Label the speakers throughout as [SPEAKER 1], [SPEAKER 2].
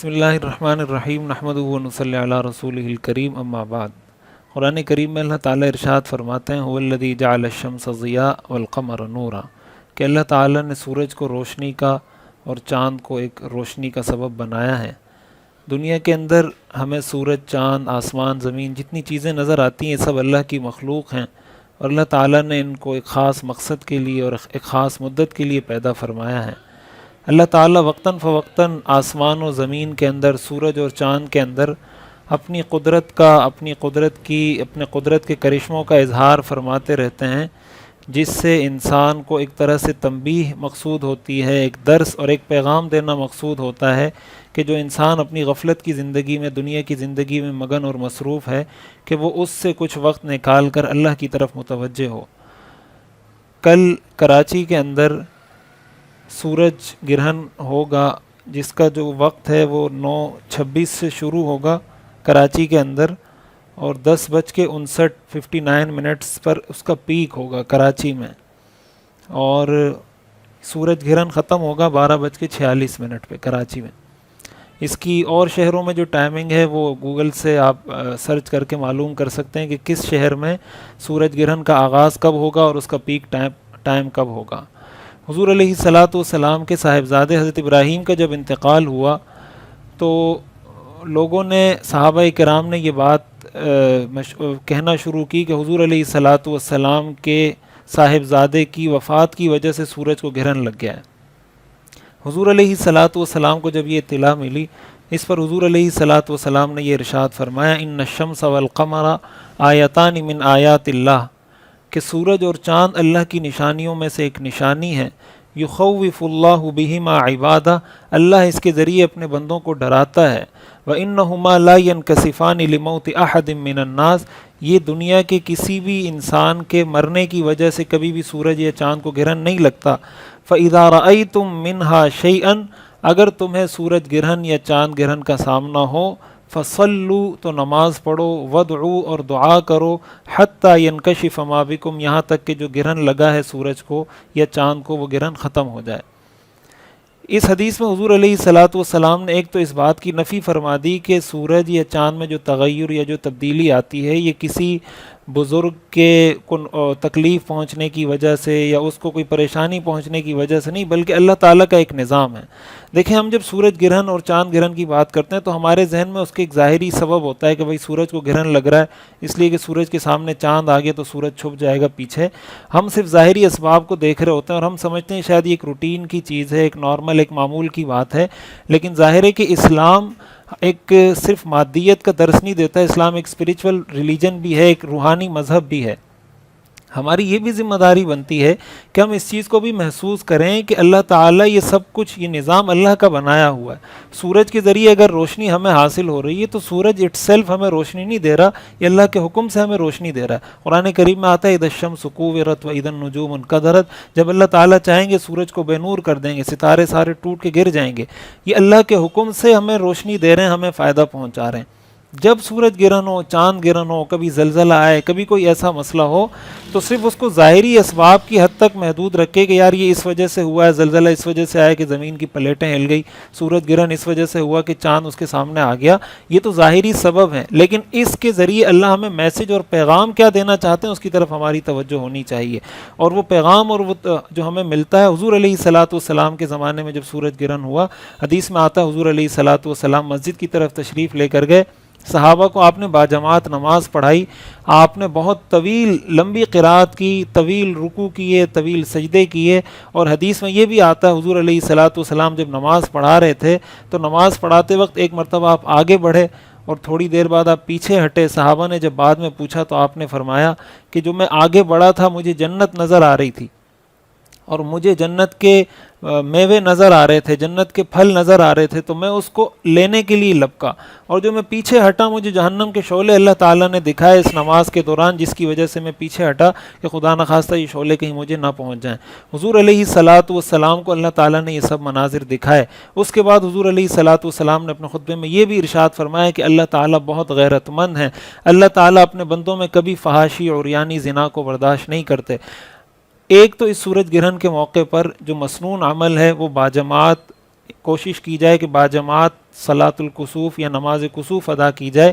[SPEAKER 1] بسم اللہ الرحمن الرحیم نحمدہ و نصلی علی رسولہ الکریم اما بعد۔ قرآن کریم میں اللہ تعالیٰ ارشاد فرماتے ہیں هو الذی جعل الشمس ضیاء والقمر نورا، کہ اللہ تعالیٰ نے سورج کو روشنی کا اور چاند کو ایک روشنی کا سبب بنایا ہے۔ دنیا کے اندر ہمیں سورج، چاند، آسمان، زمین جتنی چیزیں نظر آتی ہیں یہ سب اللہ کی مخلوق ہیں، اور اللہ تعالیٰ نے ان کو ایک خاص مقصد کے لیے اور ایک خاص مدت کے لیے پیدا فرمایا ہے۔ اللہ تعالیٰ وقتاً فوقتاً آسمان و زمین کے اندر، سورج اور چاند کے اندر اپنی قدرت کے کرشموں کا اظہار فرماتے رہتے ہیں، جس سے انسان کو ایک طرح سے تنبیہ مقصود ہوتی ہے، ایک درس اور ایک پیغام دینا مقصود ہوتا ہے کہ جو انسان اپنی غفلت کی زندگی میں، دنیا کی زندگی میں مگن اور مصروف ہے، کہ وہ اس سے کچھ وقت نکال کر اللہ کی طرف متوجہ ہو۔ کل کراچی کے اندر سورج گرہن ہوگا، جس کا جو وقت ہے وہ 9:26 سے شروع ہوگا کراچی کے اندر، اور 10:59 پر اس کا پیک ہوگا کراچی میں، اور سورج گرہن ختم ہوگا 12:46 پہ کراچی میں۔ اس کی اور شہروں میں جو ٹائمنگ ہے وہ گوگل سے آپ سرچ کر کے معلوم کر سکتے ہیں کہ کس شہر میں سورج گرہن کا آغاز کب ہوگا اور اس کا پیک ٹائم کب ہوگا۔ حضور علیہ السلام کے صاحبزادے حضرت ابراہیم کا جب انتقال ہوا تو لوگوں نے، صحابہ کرام نے یہ بات کہنا شروع کی کہ حضور علیہ السلام کے صاحبزادے کی وفات کی وجہ سے سورج کو گرہن لگ گیا ہے۔ حضور علیہ السلام کو جب یہ اطلاع ملی، اس پر حضور علیہ السلام نے یہ ارشاد فرمایا ان الشمس والقمر آیتان من آیات اللہ، کہ سورج اور چاند اللہ کی نشانیوں میں سے ایک نشانی ہے۔ یخوف اللہ بہما عبادہ، اللہ اس کے ذریعے اپنے بندوں کو ڈراتا ہے۔ وَإِنَّهُمَا لَا يَنْكَسِفَانِ لِمَوْتِ أَحَدٍ مِّنَ النَّاسِ، یہ دنیا کے کسی بھی انسان کے مرنے کی وجہ سے کبھی بھی سورج یا چاند کو گرہن نہیں لگتا۔ فَإِذَا رَأَيْتُم مِّنْهَا شَيْئًا، اگر تمہیں سورج گرہن یا چاند گرہن کا سامنا ہو، فَصَلُّوا، تو نماز پڑھو، وَادْعُوا، اور دعا کرو، حَتَّى يَنْكَشِفَ مَا بِكُمْ، یہاں تک کہ جو گرہن لگا ہے سورج کو یا چاند کو وہ گرہن ختم ہو جائے۔ اس حدیث میں حضور علیہ السلام نے ایک تو اس بات کی نفی فرما دی کہ سورج یا چاند میں جو تغیر یا جو تبدیلی آتی ہے یہ کسی بزرگ کے تکلیف پہنچنے کی وجہ سے یا اس کو کوئی پریشانی پہنچنے کی وجہ سے نہیں، بلکہ اللہ تعالیٰ کا ایک نظام ہے۔ دیکھیں، ہم جب سورج گرہن اور چاند گرہن کی بات کرتے ہیں تو ہمارے ذہن میں اس کے ایک ظاہری سبب ہوتا ہے کہ بھائی سورج کو گرہن لگ رہا ہے اس لیے کہ سورج کے سامنے چاند آگے تو سورج چھپ جائے گا پیچھے۔ ہم صرف ظاہری اسباب کو دیکھ رہے ہوتے ہیں اور ہم سمجھتے ہیں شاید یہ ایک روٹین کی چیز ہے، ایک نارمل، ایک معمول کی بات ہے، لیکن ظاہر ہے کہ اسلام ایک صرف مادیت کا درس نہیں دیتا، اسلام ایک اسپریچول ریلیجن بھی ہے، ایک روحانی مذہب بھی ہے۔ ہماری یہ بھی ذمہ داری بنتی ہے کہ ہم اس چیز کو بھی محسوس کریں کہ اللہ تعالیٰ یہ سب کچھ، یہ نظام اللہ کا بنایا ہوا ہے۔ سورج کے ذریعے اگر روشنی ہمیں حاصل ہو رہی ہے تو سورج اٹ سیلف ہمیں روشنی نہیں دے رہا، یہ اللہ کے حکم سے ہمیں روشنی دے رہا ہے۔ قرآن کریم میں آتا ہے اذا الشمس کوورت واذا النجوم انکدرت، جب اللہ تعالیٰ چاہیں گے سورج کو بے نور کر دیں گے، ستارے سارے ٹوٹ کے گر جائیں گے۔ یہ اللہ کے حکم سے ہمیں روشنی دے رہے ہیں، ہمیں فائدہ پہنچا رہے ہیں۔ جب سورج گرہن ہو، چاند گرہن ہو، کبھی زلزلہ آئے، کبھی کوئی ایسا مسئلہ ہو، تو صرف اس کو ظاہری اسباب کی حد تک محدود رکھے کہ یار یہ اس وجہ سے ہوا ہے، زلزلہ اس وجہ سے آیا کہ زمین کی پلیٹیں ہل گئی، سورج گرہن اس وجہ سے ہوا کہ چاند اس کے سامنے آ گیا، یہ تو ظاہری سبب ہیں، لیکن اس کے ذریعے اللہ ہمیں میسج اور پیغام کیا دینا چاہتے ہیں اس کی طرف ہماری توجہ ہونی چاہیے۔ اور وہ پیغام اور وہ جو ہمیں ملتا ہے، حضور علیہ السلام کے زمانے میں جب سورج گرہن ہوا، حدیث میں آتا ہے حضور علیہ السلام مسجد کی طرف تشریف لے کر گئے، صحابہ کو آپ نے باجماعت نماز پڑھائی، آپ نے بہت طویل لمبی قرات کی، طویل رکوع کیے، طویل سجدے کیے، اور حدیث میں یہ بھی آتا ہے حضور علیہ السلام جب نماز پڑھا رہے تھے تو نماز پڑھاتے وقت ایک مرتبہ آپ آگے بڑھے اور تھوڑی دیر بعد آپ پیچھے ہٹے۔ صحابہ نے جب بعد میں پوچھا تو آپ نے فرمایا کہ جو میں آگے بڑھا تھا مجھے جنت نظر آ رہی تھی اور مجھے جنت کے میوے نظر آ رہے تھے، جنت کے پھل نظر آ رہے تھے، تو میں اس کو لینے کے لیے لپکا، اور جو میں پیچھے ہٹا مجھے جہنم کے شعلے اللہ تعالیٰ نے دکھائے اس نماز کے دوران، جس کی وجہ سے میں پیچھے ہٹا کہ خدا نخواستہ یہ شعلے کہیں مجھے نہ پہنچ جائیں۔ حضور علیہ السلام کو اللہ تعالیٰ نے یہ سب مناظر دکھائے۔ اس کے بعد حضور علیہ السلام نے اپنے خطبے میں یہ بھی ارشاد فرمایا کہ اللہ تعالیٰ بہت غیرت مند ہیں، اللہ تعالیٰ اپنے بندوں میں کبھی فحاشی اور یعنی زنا کو برداشت نہیں کرتے۔ ایک تو اس سورج گرہن کے موقع پر جو مسنون عمل ہے وہ باجماعت کوشش کی جائے کہ باجماعت صلاۃ الکسوف یا نماز کسوف ادا کی جائے.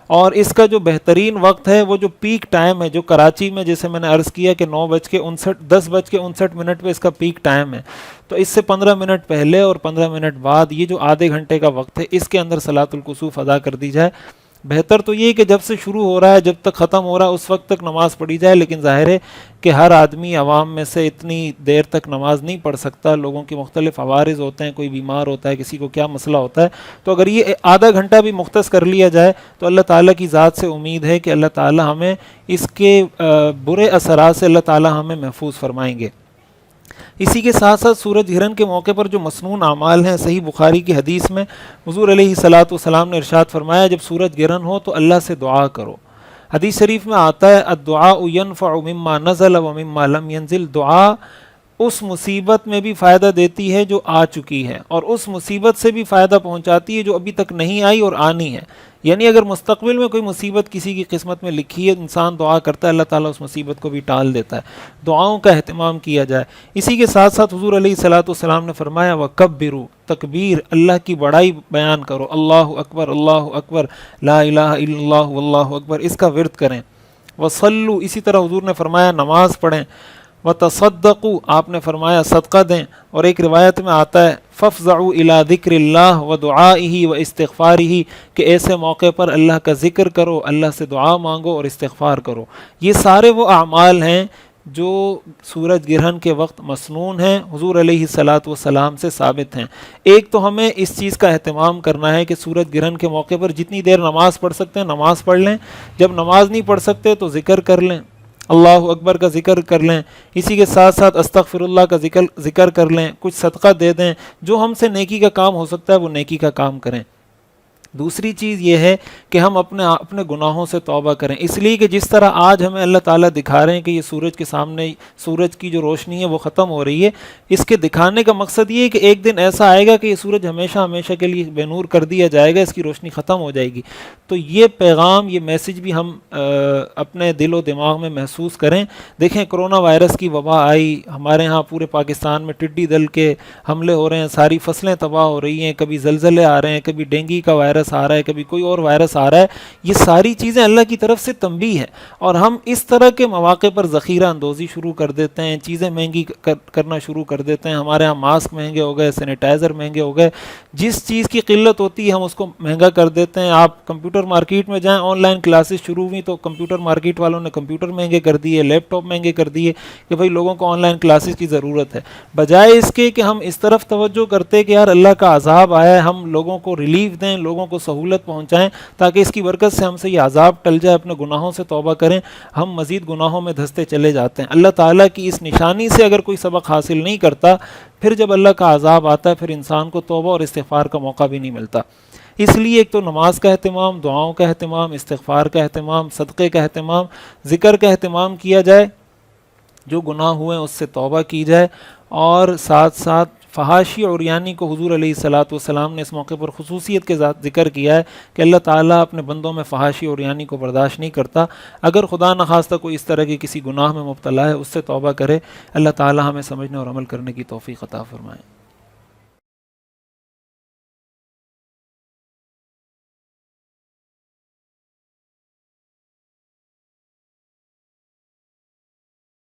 [SPEAKER 1] اور اس کا جو بہترین وقت ہے وہ جو پیک ٹائم ہے جو کراچی میں جیسے میں نے عرض کیا کہ 10:59 پہ اس کا پیک ٹائم ہے, تو اس سے 15 منٹ پہلے اور 15 منٹ بعد یہ جو آدھے گھنٹے کا وقت ہے اس کے اندر صلاۃ الکسوف ادا کر دی جائے. بہتر تو یہ کہ جب سے شروع ہو رہا ہے جب تک ختم ہو رہا ہے اس وقت تک نماز پڑھی جائے, لیکن ظاہر ہے کہ ہر آدمی عوام میں سے اتنی دیر تک نماز نہیں پڑھ سکتا, لوگوں کے مختلف عوارض ہوتے ہیں, کوئی بیمار ہوتا ہے, کسی کو کیا مسئلہ ہوتا ہے, تو اگر یہ آدھا گھنٹہ بھی مختص کر لیا جائے تو اللہ تعالیٰ کی ذات سے امید ہے کہ اللہ تعالیٰ ہمیں اس کے برے اثرات سے اللہ تعالیٰ ہمیں محفوظ فرمائیں گے. اسی کے ساتھ ساتھ سورج گرہن کے موقع پر جو مسنون اعمال ہیں, صحیح بخاری کی حدیث میں حضور علیہ الصلاۃ والسلام نے ارشاد فرمایا جب سورج گرہن ہو تو اللہ سے دعا کرو. حدیث شریف میں آتا ہے الدعاء ينفع مما نزل ومما لم ينزل, دعا اس مصیبت میں بھی فائدہ دیتی ہے جو آ چکی ہے اور اس مصیبت سے بھی فائدہ پہنچاتی ہے جو ابھی تک نہیں آئی اور آنی ہے. یعنی اگر مستقبل میں کوئی مصیبت کسی کی قسمت میں لکھی ہے, انسان دعا کرتا ہے اللہ تعالیٰ اس مصیبت کو بھی ٹال دیتا ہے. دعاؤں کا اہتمام کیا جائے. اسی کے ساتھ ساتھ حضور علیہ الصلاۃ والسلام نے فرمایا وَكَبِّرُوا, تکبیر اللہ کی بڑائی بیان کرو, اللہ اکبر لا الہ الا اللہ واللہ اکبر, اس کا ورد کریں. وصلوا, اسی طرح حضور نے فرمایا نماز پڑھیں. وتصدقوا, آپ نے فرمایا صدقہ دیں. اور ایک روایت میں آتا ہے فافزعوا الی ذکر اللہ ودعائہ واستغفارہ, کہ ایسے موقع پر اللہ کا ذکر کرو, اللہ سے دعا مانگو اور استغفار کرو. یہ سارے وہ اعمال ہیں جو سورج گرہن کے وقت مسنون ہیں, حضور علیہ الصلاۃ والسلام سے ثابت ہیں. ایک تو ہمیں اس چیز کا اہتمام کرنا ہے کہ سورج گرہن کے موقع پر جتنی دیر نماز پڑھ سکتے ہیں نماز پڑھ لیں, جب نماز نہیں پڑھ سکتے تو ذکر کر لیں, اللہ اکبر کا ذکر کر لیں. اسی کے ساتھ ساتھ استغفر اللہ کا ذکر کر لیں, کچھ صدقہ دے دیں, جو ہم سے نیکی کا کام ہو سکتا ہے وہ نیکی کا کام کریں. دوسری چیز یہ ہے کہ ہم اپنے گناہوں سے توبہ کریں, اس لیے کہ جس طرح آج ہمیں اللہ تعالیٰ دکھا رہے ہیں کہ یہ سورج کے سامنے سورج کی جو روشنی ہے وہ ختم ہو رہی ہے, اس کے دکھانے کا مقصد یہ ہے کہ ایک دن ایسا آئے گا کہ یہ سورج ہمیشہ کے لیے بے نور کر دیا جائے گا, اس کی روشنی ختم ہو جائے گی. تو یہ پیغام, یہ میسج بھی ہم اپنے دل و دماغ میں محسوس کریں. دیکھیں کرونا وائرس کی وبا آئی, ہمارے ہاں پورے پاکستان میں ٹڈی دل کے حملے ہو رہے ہیں, ساری فصلیں تباہ ہو رہی ہیں, کبھی زلزلے آ رہے ہیں, کبھی ڈینگی کا وائرس آ رہا ہے, کبھی کوئی اور وائرس آ رہا ہے. یہ ساری چیزیں اللہ کی طرف سے تنبیہ ہے, اور ہم اس طرح کے مواقع پر ذخیرہ اندوزی شروع کر دیتے ہیں, چیزیں مہنگی کرنا شروع کر دیتے ہیں. ہمارے ہاں ماسک مہنگے ہو گئے, سینیٹائزر مہنگے ہو گئے, جس چیز کی قلت ہوتی ہے ہم اس کو مہنگا کر دیتے ہیں. آپ کمپیوٹر مارکیٹ میں جائیں, آن لائن کلاسز شروع ہوئی تو کمپیوٹر مارکیٹ والوں نے کمپیوٹر مہنگے کر دیے, لیپ ٹاپ مہنگے کر دیے کہ بھائی لوگوں کو آن لائن کلاسز کی ضرورت ہے. بجائے اس کے کہ ہم اس طرف توجہ کرتے کہ یار اللہ کا عذاب آیا ہے, ہم لوگوں کو ریلیف دیں, لوگوں کو سہولت پہنچائیں تاکہ اس کی برکت سے ہم سے یہ عذاب ٹل جائے, اپنے گناہوں سے توبہ کریں, ہم مزید گناہوں میں دھستے چلے جاتے ہیں. اللہ تعالیٰ کی اس نشانی سے اگر کوئی سبق حاصل نہیں کرتا, پھر جب اللہ کا عذاب آتا ہے پھر انسان کو توبہ اور استغفار کا موقع بھی نہیں ملتا. اس لیے ایک تو نماز کا اہتمام, دعاؤں کا اہتمام, استغفار کا اہتمام, صدقے کا اہتمام, ذکر کا اہتمام کیا جائے, جو گناہ ہوئے ہیں اس سے توبہ کی جائے. اور ساتھ ساتھ فحاشی اور عریانی کو حضور علیہ الصلاۃ والسلام نے اس موقع پر خصوصیت کے ذات ذکر کیا ہے کہ اللہ تعالیٰ اپنے بندوں میں فحاشی اور عریانی کو برداشت نہیں کرتا. اگر خدا نخواستہ کوئی اس طرح کے کسی گناہ میں مبتلا ہے اس سے توبہ کرے. اللہ تعالیٰ ہمیں سمجھنے اور عمل کرنے کی توفیق عطا فرمائے.